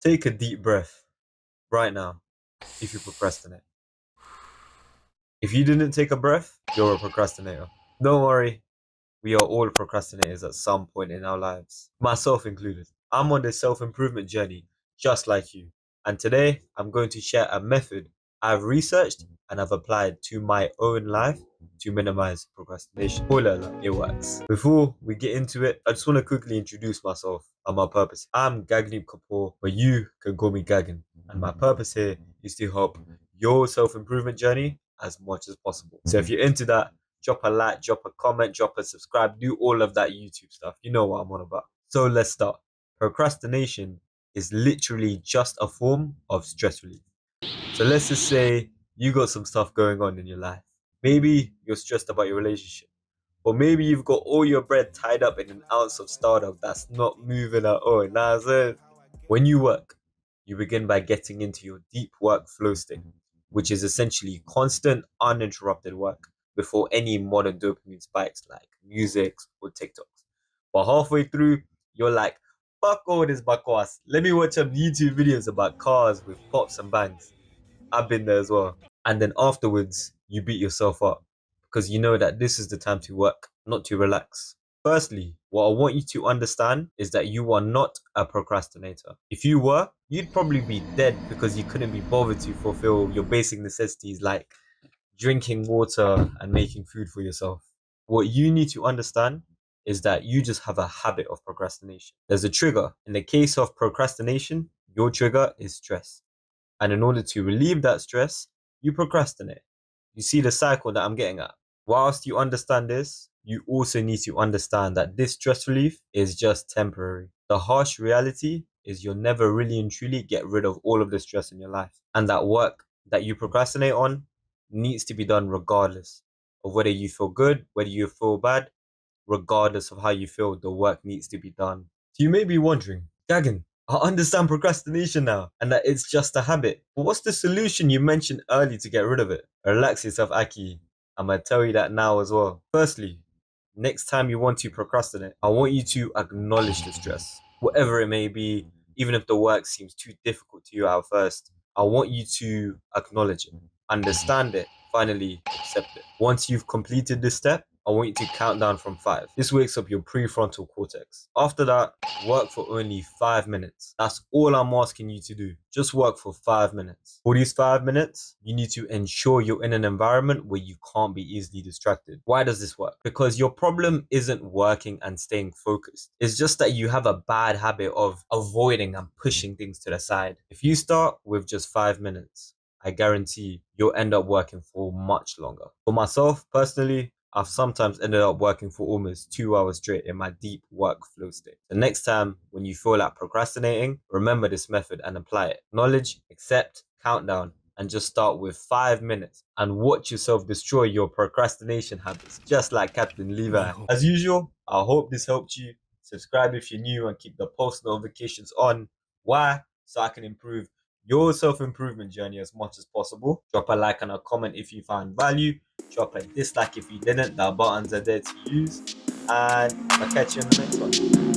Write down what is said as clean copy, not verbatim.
Take a deep breath right now if you procrastinate. If you didn't take a breath, you're a procrastinator. Don't worry, we are all procrastinators at some point in our lives, myself included. I'm on this self-improvement journey just like you. And today, I'm going to share a method I've researched and I've applied to my own life to minimize procrastination. Spoiler alert, it works. Before we get into it, I just want to quickly introduce myself and my purpose. I'm 𝐬𝐮𝐬𝐫𝐞, but you can call me 𝐬𝐮. And my purpose here is to help your self-improvement journey as much as possible. So if you're into that, drop a like, drop a comment, drop a subscribe, do all of that YouTube stuff. You know what I'm on about. So let's start. Procrastination is literally just a form of stress relief. So let's just say you got some stuff going on in your life. Maybe you're stressed about your relationship. Or maybe you've got all your bread tied up in an ounce of startup that's not moving at all. Nah, so when you work, you begin by getting into your deep work flow state, which is essentially constant, uninterrupted work before any modern dopamine spikes like music or TikToks. But halfway through, you're like, fuck all this bakwas. Let me watch some YouTube videos about cars with pops and bangs. I've been there as well. And then afterwards, you beat yourself up because you know that this is the time to work, not to relax. Firstly, what I want you to understand is that you are not a procrastinator. If you were, you'd probably be dead because you couldn't be bothered to fulfill your basic necessities like drinking water and making food for yourself. What you need to understand is that you just have a habit of procrastination. There's a trigger. In the case of procrastination, your trigger is stress. And in order to relieve that stress, you procrastinate. You see the cycle that I'm getting at. Whilst you understand this, you also need to understand that this stress relief is just temporary. The harsh reality is you'll never really and truly get rid of all of the stress in your life. And that work that you procrastinate on needs to be done regardless of whether you feel good, whether you feel bad, regardless of how you feel, the work needs to be done. So you may be wondering, 𝐬𝐮, I understand procrastination now and that it's just a habit. But what's the solution you mentioned early to get rid of it? Relax yourself, Aki. I'm going to tell you that now as well. Firstly, next time you want to procrastinate, I want you to acknowledge the stress, whatever it may be, even if the work seems too difficult to you at first. I want you to acknowledge it, understand it, finally accept it. Once you've completed this step, I want you to count down from 5. This wakes up your prefrontal cortex. After that, work for only 5 minutes. That's all I'm asking you to do. Just work for 5 minutes. For these 5 minutes, you need to ensure you're in an environment where you can't be easily distracted. Why does this work? Because your problem isn't working and staying focused. It's just that you have a bad habit of avoiding and pushing things to the side. If you start with just 5 minutes, I guarantee you'll end up working for much longer. For myself, personally, I've sometimes ended up working for almost 2 hours straight in my deep workflow state. The next time when you feel like procrastinating, remember this method and apply it. Acknowledge, accept, count down, and just start with 5 minutes and watch yourself destroy your procrastination habits, just like Captain Levi. As usual, I hope this helped you. Subscribe if you're new and keep the post notifications on. Why? So I can improve your self-improvement journey as much as possible. Drop a like and a comment if you found value. Drop a dislike if you didn't. The buttons are there to use. And I'll catch you in the next one.